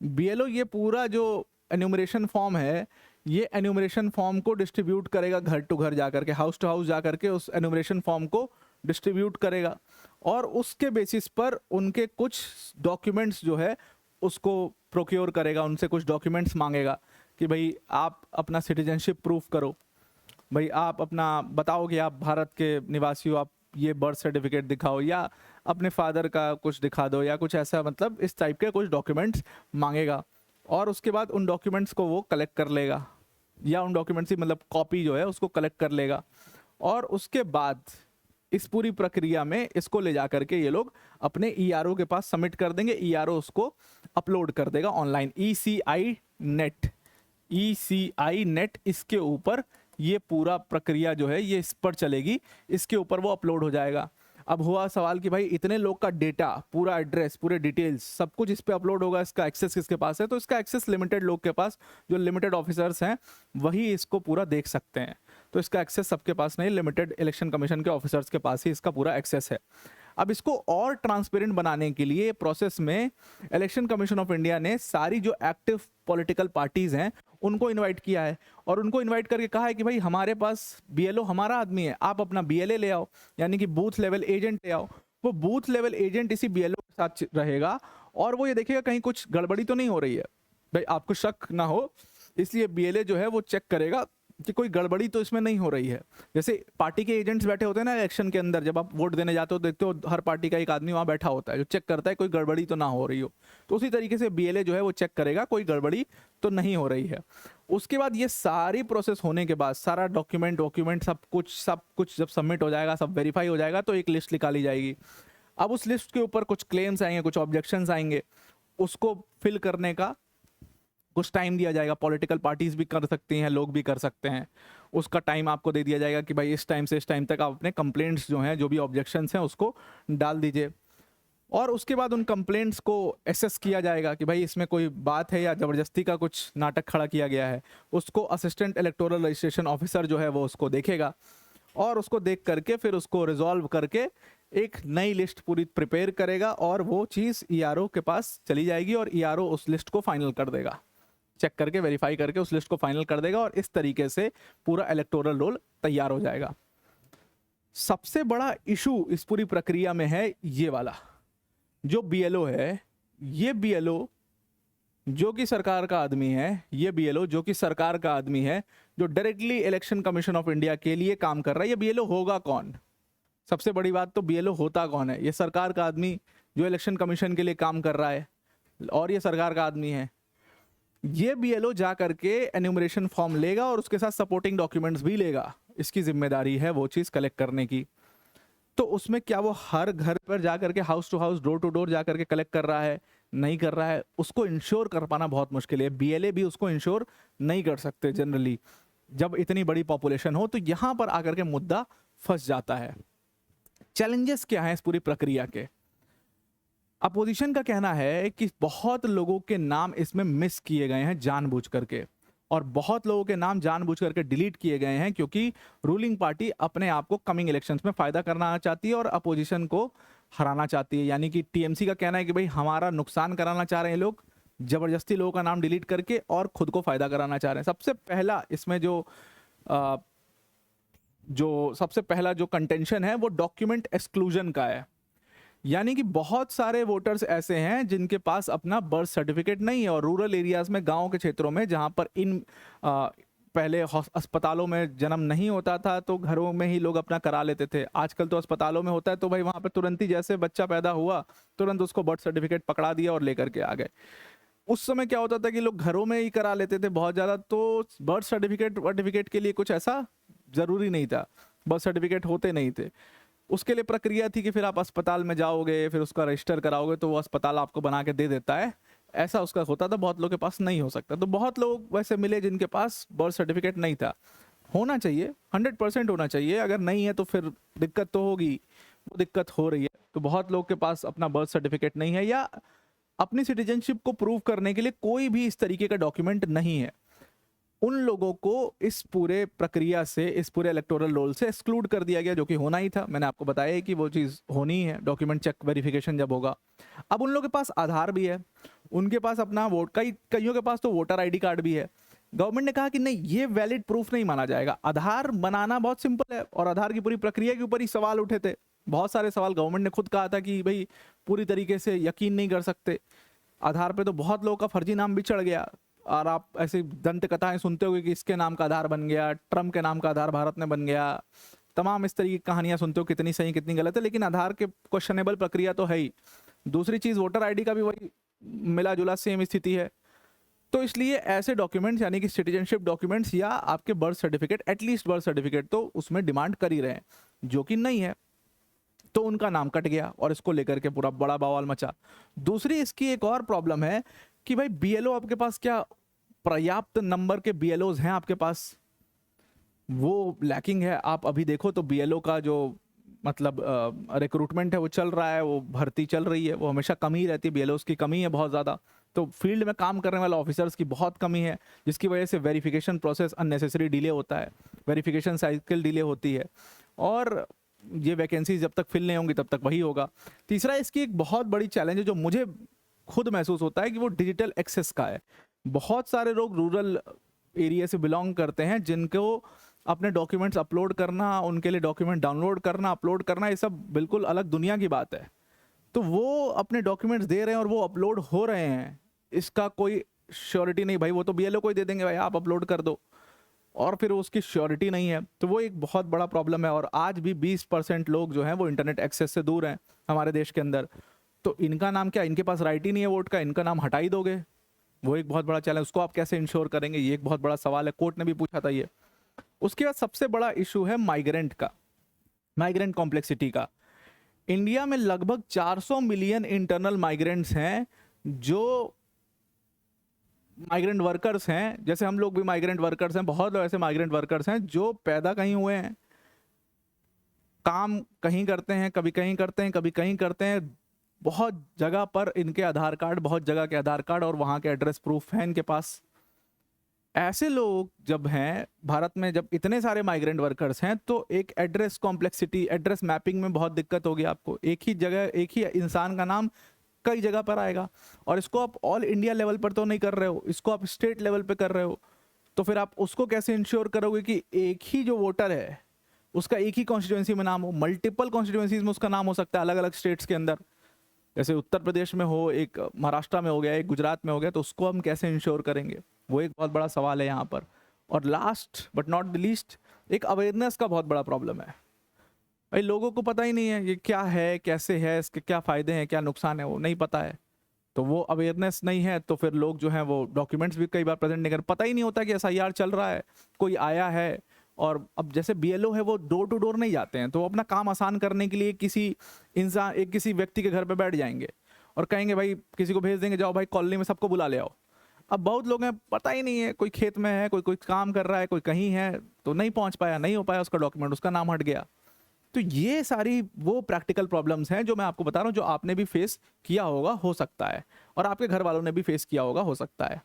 बीएलओ ये पूरा जो एन्यूमरेशन फॉर्म है, ये एन्यूमरेशन फॉर्म को डिस्ट्रीब्यूट करेगा घर टू घर जाकर के, हाउस टू हाउस जाकर के उस एन्यूमरेशन फॉर्म को डिस्ट्रीब्यूट करेगा। और उसके बेसिस पर उनके कुछ डॉक्यूमेंट्स जो है उसको प्रोक्योर करेगा, उनसे कुछ डॉक्यूमेंट्स मांगेगा कि भाई आप अपना सिटीजनशिप प्रूफ करो, भाई आप अपना बताओ कि आप भारत के निवासी हो, आप ये बर्थ सर्टिफिकेट दिखाओ, या अपने फादर का कुछ दिखा दो, या कुछ ऐसा, मतलब इस टाइप के कुछ डॉक्यूमेंट्स मांगेगा। और उसके बाद उन डॉक्यूमेंट्स को वो कलेक्ट कर लेगा, या उन डॉक्यूमेंट्स की मतलब कॉपी जो है उसको कलेक्ट कर लेगा। और उसके बाद इस पूरी प्रक्रिया में इसको ले जा करके ये लोग अपने ईआरओ के पास सबमिट कर देंगे। ईआरओ उसको अपलोड कर देगा ऑनलाइन, ईसीआई नेट, इसके ऊपर ये पूरा प्रक्रिया जो है ये इस पर चलेगी, इसके ऊपर वो अपलोड हो जाएगा। अब हुआ सवाल कि भाई इतने लोग का डेटा, पूरा एड्रेस, पूरे डिटेल्स, सब कुछ इस पे अपलोड होगा, इसका एक्सेस किसके पास है? तो इसका एक्सेस लिमिटेड लोग के पास, जो लिमिटेड ऑफिसर्स हैं वही इसको पूरा देख सकते हैं। तो इसका एक्सेस सबके पास नहीं, लिमिटेड इलेक्शन कमीशन के ऑफिसर्स के पास ही इसका पूरा एक्सेस है। अब इसको और ट्रांसपेरेंट बनाने के लिए प्रोसेस में इलेक्शन कमीशन ऑफ इंडिया ने सारी जो एक्टिव पॉलिटिकल पार्टीज हैं उनको इनवाइट किया है, और उनको इनवाइट करके कहा है कि भाई हमारे पास बीएलओ हमारा आदमी है, आप अपना बीएलए ले आओ, यानी कि बूथ लेवल एजेंट ले आओ। वो बूथ लेवल एजेंट इसी बीएलओ के साथ रहेगा और वो ये देखेगा कहीं कुछ गड़बड़ी तो नहीं हो रही है। भाई आपको शक ना हो, इसलिए बीएलए जो है वो चेक करेगा कि कोई गड़बड़ी तो इसमें नहीं हो रही है। जैसे पार्टी के एजेंट्स बैठे होते हैं ना इलेक्शन के अंदर, जब आप वोट देने जाते हो देखते हो हर पार्टी का एक आदमी वहां बैठा होता है जो चेक करता है कोई गड़बड़ी तो ना हो रही हो। तो उसी तरीके से बीएलए जो है वो चेक करेगा कोई गड़बड़ी तो नहीं हो रही है। उसके बाद ये सारी प्रोसेस होने के बाद, सारा डॉक्यूमेंट सब कुछ जब सबमिट हो जाएगा, सब वेरीफाई हो जाएगा, तो एक लिस्ट निकाली जाएगी। अब उस लिस्ट के ऊपर कुछ क्लेम्स आएंगे, कुछ ऑब्जेक्शंस आएंगे, उसको फिल करने का कुछ टाइम दिया जाएगा। पॉलिटिकल पार्टीज भी कर सकती हैं, लोग भी कर सकते हैं। उसका टाइम आपको दे दिया जाएगा कि भाई इस टाइम से इस टाइम तक आप अपने कंप्लेंट्स जो हैं, जो भी ऑब्जेक्शंस हैं, उसको डाल दीजिए। और उसके बाद उन कंप्लेंट्स को एसेस किया जाएगा कि भाई इसमें कोई बात है या ज़बरदस्ती का कुछ नाटक खड़ा किया गया है। उसको असिस्टेंट इलेक्टोरल रजिस्ट्रेशन ऑफिसर जो है वो उसको देखेगा, और उसको देख करके फिर उसको रिजॉल्व करके एक नई लिस्ट पूरी प्रिपेयर करेगा, और वो चीज़ ईआरओ के पास चली जाएगी, और ईआरओ उस लिस्ट को फाइनल कर देगा, चेक करके वेरीफाई करके उस लिस्ट को फाइनल कर देगा, और इस तरीके से पूरा इलेक्टोरल रोल तैयार हो जाएगा। सबसे बड़ा इशू इस पूरी प्रक्रिया में है ये वाला, जो बीएलओ है, ये बीएलओ जो कि सरकार का आदमी है, ये बीएलओ जो कि सरकार का आदमी है, जो directly election commission of India के लिए काम कर रहा है, ये बीएलओ होगा कौन? सबसे बड़ी बात तो बीएलओ होता कौन है? ये सरकार का आदमी जो इलेक्शन कमीशन के लिए काम कर रहा है, और ये सरकार का आदमी है। ये बीएलओ जा करके एन्यूमरेशन फॉर्म लेगा और उसके साथ सपोर्टिंग डॉक्यूमेंट्स भी लेगा। इसकी जिम्मेदारी है वो चीज़ कलेक्ट करने की। तो उसमें क्या वो हर घर पर जा करके, house to house, door to door जा करके कलेक्ट कर रहा है? नहीं कर रहा है। उसको इंश्योर कर पाना बहुत मुश्किल है, बीएलए भी उसको इंश्योर नहीं कर सकते जनरली, जब इतनी बड़ी पॉपुलेशन हो। तो यहाँ पर आकर के मुद्दा फंस जाता है। चैलेंजेस क्या हैं इस पूरी प्रक्रिया के? अपोजिशन का कहना है कि बहुत लोगों के नाम इसमें मिस किए गए हैं जानबूझ करके, और बहुत लोगों के नाम जानबूझ करके डिलीट किए गए हैं क्योंकि रूलिंग पार्टी अपने आप को कमिंग इलेक्शंस में फायदा करना चाहती है और अपोजिशन को हराना चाहती है। यानी कि टीएमसी का कहना है कि भाई हमारा नुकसान कराना चाह रहे हैं लोग, जबरदस्ती लोगों का नाम डिलीट करके, और खुद को फायदा कराना चाह रहे हैं। सबसे पहला इसमें सबसे पहला जो कंटेंशन है वो डॉक्यूमेंट एक्सक्लूजन का है। यानी कि बहुत सारे वोटर्स ऐसे हैं जिनके पास अपना बर्थ सर्टिफिकेट नहीं है, और रूरल एरियाज में, गांव के क्षेत्रों में, जहां पर इन पहले अस्पतालों में जन्म नहीं होता था तो घरों में ही लोग अपना करा लेते थे। आजकल तो अस्पतालों में होता है तो भाई वहाँ पे तुरंत ही जैसे बच्चा पैदा हुआ तुरंत उसको बर्थ सर्टिफिकेट पकड़ा दिया और लेकर के आ गए। उस समय क्या होता था कि लोग घरों में ही करा लेते थे बहुत ज़्यादा, तो बर्थ सर्टिफिकेट के लिए कुछ ऐसा ज़रूरी नहीं था, बर्थ सर्टिफिकेट होते नहीं थे। उसके लिए प्रक्रिया थी कि फिर आप अस्पताल में जाओगे, फिर उसका रजिस्टर कराओगे तो वो अस्पताल आपको बना के दे देता है, ऐसा उसका होता था। बहुत लोगों के पास नहीं हो सकता, तो बहुत लोग वैसे मिले जिनके पास बर्थ सर्टिफिकेट नहीं था। होना चाहिए, 100% होना चाहिए, अगर नहीं है तो फिर दिक्कत तो होगी, वो दिक्कत हो रही है। तो बहुत लोग के पास अपना बर्थ सर्टिफिकेट नहीं है या अपनी सिटीजनशिप को प्रूव करने के लिए कोई भी इस तरीके का डॉक्यूमेंट नहीं है। उन लोगों को इस पूरे प्रक्रिया से, इस पूरे इलेक्टोरल रोल से एक्सक्लूड कर दिया गया, जो कि होना ही था। मैंने आपको बताया कि वो चीज़ होनी है, डॉक्यूमेंट चेक वेरिफिकेशन जब होगा। अब उन लोगों के पास आधार भी है, उनके पास अपना कईयों के पास तो वोटर आईडी कार्ड भी है। गवर्नमेंट ने कहा कि नहीं, ये वैलिड प्रूफ नहीं माना जाएगा। आधार बनाना बहुत सिंपल है और आधार की पूरी प्रक्रिया के ऊपर ही सवाल उठे थे, बहुत सारे सवाल। गवर्नमेंट ने खुद कहा था कि भाई पूरी तरीके से यकीन नहीं कर सकते आधार पे, तो बहुत लोगों का फर्जी नाम भी चढ़ गया। और आप ऐसी दंत कथाएं सुनते होगे कि इसके नाम का आधार बन गया, ट्रम्प के नाम का आधार भारत में बन गया, तमाम इस तरीके की कहानियां सुनते हो, कितनी सही कितनी गलत है। लेकिन आधार के क्वेश्चनेबल प्रक्रिया तो है ही। दूसरी चीज़, वोटर आईडी का भी वही मिला जुला सेम स्थिति है। तो इसलिए ऐसे डॉक्यूमेंट्स यानी कि सिटीजनशिप डॉक्यूमेंट्स या आपके birth certificate, at least birth certificate तो उसमें डिमांड कर ही रहे हैं, जो कि नहीं है, तो उनका नाम कट गया और इसको लेकर के पूरा बड़ा बवाल मचा। दूसरी इसकी एक और प्रॉब्लम है कि भाई बीएलओ आपके पास, क्या पर्याप्त नंबर के बीएलओज हैं आपके पास? वो लैकिंग है। आप अभी देखो तो बीएलओ का जो मतलब रिक्रूटमेंट है वो चल रहा है, वो भर्ती चल रही है, वो हमेशा कमी रहती है, बीएलओज की कमी है बहुत ज़्यादा। तो फील्ड में काम करने वाले ऑफिसर्स की बहुत कमी है, जिसकी वजह से वेरिफिकेशन प्रोसेस अननेसेसरी डिले होता है, वेरिफिकेशन साइकिल डिले होती है, और ये वैकेंसी जब तक फिल नहीं होंगी तब तक वही होगा। तीसरा इसकी एक बहुत बड़ी चैलेंज है जो मुझे खुद महसूस होता है कि वो डिजिटल एक्सेस का है। बहुत सारे लोग रूरल एरिया से बिलोंग करते हैं जिनको अपने डॉक्यूमेंट्स अपलोड करना, उनके लिए डॉक्यूमेंट डाउनलोड करना, अपलोड करना, ये सब बिल्कुल अलग दुनिया की बात है। तो वो अपने डॉक्यूमेंट्स दे रहे हैं और वो अपलोड हो रहे हैं, इसका कोई श्योरिटी नहीं। भाई वो तो बीएलओ को ही दे देंगे, भाई आप अपलोड कर दो, और फिर उसकी श्योरिटी नहीं है। तो वो एक बहुत बड़ा प्रॉब्लम है। और आज भी 20% लोग जो हैं वो इंटरनेट एक्सेस से दूर हैं हमारे देश के अंदर। तो इनका नाम क्या, इनके पास राइट ही नहीं है वोट का, इनका नाम हटा ही दोगे? वो एक बहुत बड़ा चैलेंज, उसको आप कैसे इंश्योर करेंगे, ये एक बहुत बड़ा सवाल है। कोर्ट ने भी पूछा था ये। उसके बाद सबसे बड़ा इशू है माइग्रेंट का, माइग्रेंट कॉम्प्लेक्सिटी का। इंडिया में लगभग 400 मिलियन इंटरनल माइग्रेंट्स हैं, जो माइग्रेंट वर्कर्स हैं। जैसे हम लोग भी माइग्रेंट वर्कर्स हैं, बहुत लोग ऐसे माइग्रेंट वर्कर्स हैं जो पैदा कहीं हुए हैं, काम कहीं करते हैं, कभी कहीं करते हैं, कभी कहीं करते हैं, बहुत जगह पर इनके आधार कार्ड, बहुत जगह के आधार कार्ड और वहाँ के एड्रेस प्रूफ है इनके पास। ऐसे लोग जब हैं भारत में, जब इतने सारे माइग्रेंट वर्कर्स हैं, तो एक एड्रेस कॉम्प्लेक्सिटी, एड्रेस मैपिंग में बहुत दिक्कत होगी आपको। एक ही जगह, एक ही इंसान का नाम कई जगह पर आएगा, और इसको आप ऑल इंडिया लेवल पर तो नहीं कर रहे हो, इसको आप स्टेट लेवल पे कर रहे हो। तो फिर आप उसको कैसे इंश्योर करोगे कि एक ही जो वोटर है उसका एक ही कॉन्स्टिट्यूएंसी में नाम हो? मल्टीपल कॉन्स्टिट्यूएंसीज में उसका नाम हो सकता है अलग अलग स्टेट्स के अंदर। जैसे उत्तर प्रदेश में हो, एक महाराष्ट्र में हो गया, एक गुजरात में हो गया, तो उसको हम कैसे इंश्योर करेंगे? वो एक बहुत बड़ा सवाल है यहाँ पर। और last but not the least, एक अवेयरनेस का बहुत बड़ा प्रॉब्लम है। भाई लोगों को पता ही नहीं है ये क्या है, कैसे है, इसके क्या फ़ायदे हैं, क्या नुकसान है, वो नहीं पता है। तो वो अवेयरनेस नहीं है, तो फिर लोग जो हैं वो डॉक्यूमेंट्स भी कई बार प्रेजेंट नहीं कर, पता ही नहीं होता कि एसआईआर चल रहा है, कोई आया है। और अब जैसे बीएलओ है वो डोर टू डोर नहीं जाते हैं, तो वो अपना काम आसान करने के लिए किसी इंसान, एक किसी व्यक्ति के घर पे बैठ जाएंगे और कहेंगे भाई किसी को भेज देंगे, जाओ भाई कॉलोनी में सबको बुला ले आओ। अब बहुत लोग हैं पता ही नहीं है, कोई खेत में है, कोई कोई काम कर रहा है, कोई कहीं है, तो नहीं पहुंच पाया, नहीं हो पाया उसका डॉक्यूमेंट, उसका नाम हट गया। तो ये सारी वो प्रैक्टिकल प्रॉब्लम्स हैं जो मैं आपको बता रहा हूँ, जो आपने भी फेस किया होगा, हो सकता है, और आपके घर वालों ने भी फेस किया होगा, हो सकता है।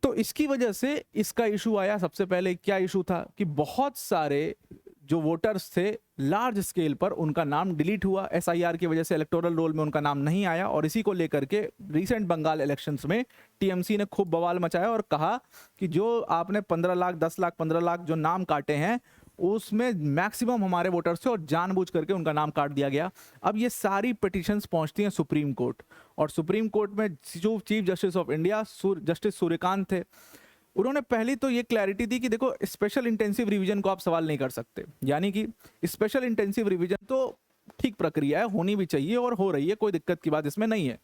तो इसकी वजह से इसका इशू आया। सबसे पहले क्या इशू था कि बहुत सारे जो वोटर्स थे लार्ज स्केल पर उनका नाम डिलीट हुआ एसआईआर की वजह से, इलेक्टोरल रोल में उनका नाम नहीं आया। और इसी को लेकर के रीसेंट बंगाल इलेक्शंस में टीएमसी ने खूब बवाल मचाया और कहा कि जो आपने 15 लाख, 10 लाख, 15 लाख जो नाम काटे हैं उसमें मैक्सिमम हमारे वोटर्स थे और जानबूझ करके उनका नाम काट दिया गया। अब ये सारी पिटीशंस पहुंचती हैं सुप्रीम कोर्ट, और सुप्रीम कोर्ट में जो chief justice of India justice Suryakant थे, उन्होंने पहली तो ये क्लैरिटी दी कि देखो स्पेशल इंटेंसिव रिवीजन को आप सवाल नहीं कर सकते, यानी कि स्पेशल इंटेंसिव रिवीजन तो ठीक प्रक्रिया है, होनी भी चाहिए और हो रही है, कोई दिक्कत की बात इसमें नहीं है।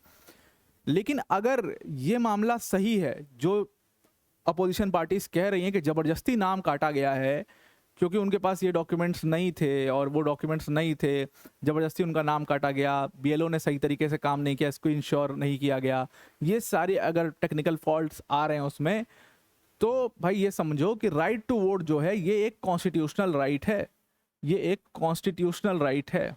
लेकिन अगर ये मामला सही है जो अपोजिशन पार्टीज कह रही हैं कि जबरदस्ती नाम काटा गया है क्योंकि उनके पास ये डॉक्यूमेंट्स नहीं थे और वो डॉक्यूमेंट्स नहीं थे, जबरदस्ती उनका नाम काटा गया, बीएलओ ने सही तरीके से काम नहीं किया, इसको इंश्योर नहीं किया गया, ये सारी अगर टेक्निकल फॉल्ट्स आ रहे हैं उसमें, तो भाई ये समझो कि राइट टू वोट जो है ये एक कॉन्स्टिट्यूशनल राइट है, ये एक कॉन्स्टिट्यूशनल राइट है।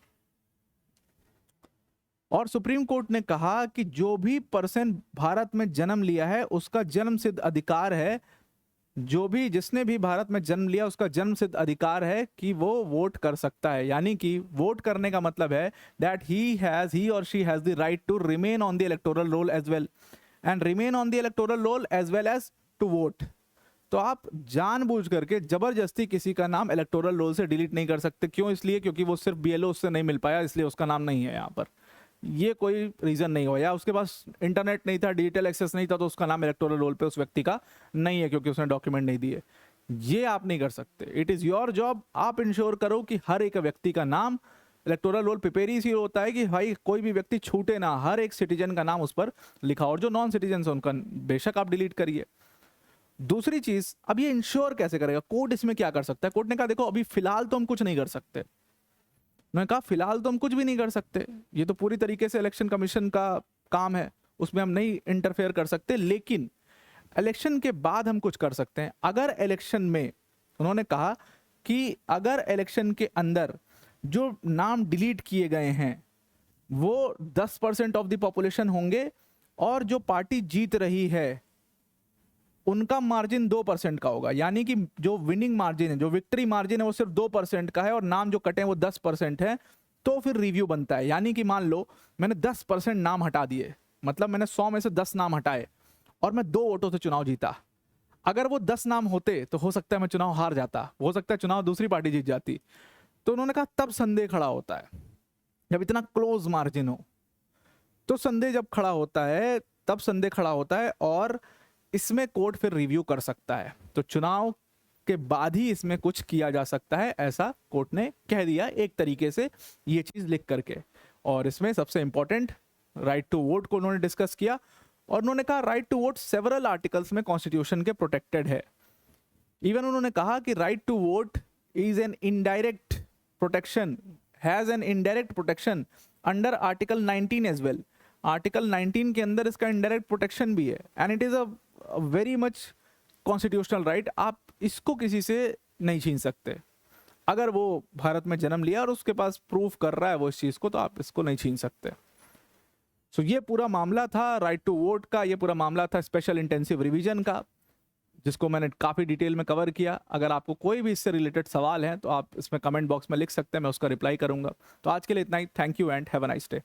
और सुप्रीम कोर्ट ने कहा कि जो भी पर्सन भारत में जन्म लिया है उसका जन्म सिद्ध अधिकार है, जो भी जिसने भी भारत में जन्म लिया उसका जन्म सिद्ध अधिकार है कि वो वोट कर सकता है। यानी कि वोट करने का मतलब है दैट ही और she has the right to remain on the electoral roll as well and remain on the electoral roll as well as to vote. तो आप जानबूझ करके जबरदस्ती किसी का नाम इलेक्टोरल रोल से डिलीट नहीं कर सकते। क्यों? इसलिए क्योंकि वो सिर्फ बीएलओ उससे नहीं मिल पाया इसलिए उसका नाम नहीं है यहाँ पर, ये कोई रीजन नहीं हो, या उसके पास इंटरनेट नहीं था, डिजिटल एक्सेस नहीं था, तो उसका नाम इलेक्टोरल रोल पे उस व्यक्ति का नहीं है क्योंकि उसने डॉक्यूमेंट नहीं दिए। ये आप नहीं कर सकते। इट इज योर जॉब, आप इंश्योर करो कि हर एक व्यक्ति का नाम इलेक्टोरल रोल प्रिपेयर ही होता है कि भाई कोई भी व्यक्ति छूटे ना, हर एक सिटीजन का नाम उस पर लिखा, और जो नॉन सिटीजन है उनका बेशक आप डिलीट करिए। दूसरी चीज, अब ये इंश्योर कैसे करेगा कोर्ट? इसमें क्या कर सकता है? कोर्ट ने कहा देखो अभी फिलहाल तो हम कुछ नहीं कर सकते। उन्होंने कहा फिलहाल तो हम कुछ भी नहीं कर सकते, ये तो पूरी तरीके से इलेक्शन कमीशन का काम है, उसमें हम नहीं इंटरफेयर कर सकते, लेकिन इलेक्शन के बाद हम कुछ कर सकते हैं। अगर इलेक्शन में, उन्होंने कहा कि अगर इलेक्शन के अंदर जो नाम डिलीट किए गए हैं वो 10% ऑफ द पॉपुलेशन होंगे और जो पार्टी जीत रही है उनका मार्जिन 2% का होगा, यानी कि जो विनिंग मार्जिन है, जो विक्ट्री मार्जिन है वो सिर्फ 2% का है और नाम जो कटे हैं वो 10% है, तो फिर रिव्यू बनता है। यानी कि मान लो मैंने 10% नाम हटा दिए, मतलब मैंने 100 में से 10 नाम हटाए और मैं 2 वोटों से चुनाव जीता। अगर वो 10 नाम होते तो हो सकता है मैं चुनाव हार जाता, हो सकता है चुनाव दूसरी पार्टी जीत जाती। तो उन्होंने कहा तब संदेह खड़ा होता है, जब इतना क्लोज मार्जिन हो तो संदेह जब खड़ा होता है तब संदेह खड़ा होता है, और इसमें कोर्ट फिर रिव्यू कर सकता है। तो चुनाव के बाद ही इसमें कुछ किया जा सकता है, ऐसा कोर्ट ने कह दिया एक तरीके से ये चीज लिख करके। और इसमें सबसे इंपॉर्टेंट राइट टू वोट को उन्होंने डिस्कस किया, और उन्होंने कहा right to vote several articles में कॉन्स्टिट्यूशन के प्रोटेक्टेड है। इवन उन्होंने कहा कि right to vote is an indirect protection, has an indirect protection under article 19 as well. Article 19 के अंदर इसका इनडायरेक्ट प्रोटेक्शन भी है, and it is a very much constitutional right. आप इसको किसी से नहीं छीन सकते। अगर वो भारत में जन्म लिया और उसके पास प्रूफ कर रहा है वो इस चीज को, तो आप इसको नहीं छीन सकते। सो ये पूरा मामला था राइट टू वोट का, ये पूरा मामला था स्पेशल इंटेंसिव रिवीजन का, जिसको मैंने काफी डिटेल में कवर किया। अगर आपको कोई भी इससे रिलेटेड सवाल है तो आप इसमें कमेंट बॉक्स में लिख सकते हैं, मैं उसका रिप्लाई करूंगा। तो आज के लिए इतना ही। Thank you and have a nice day.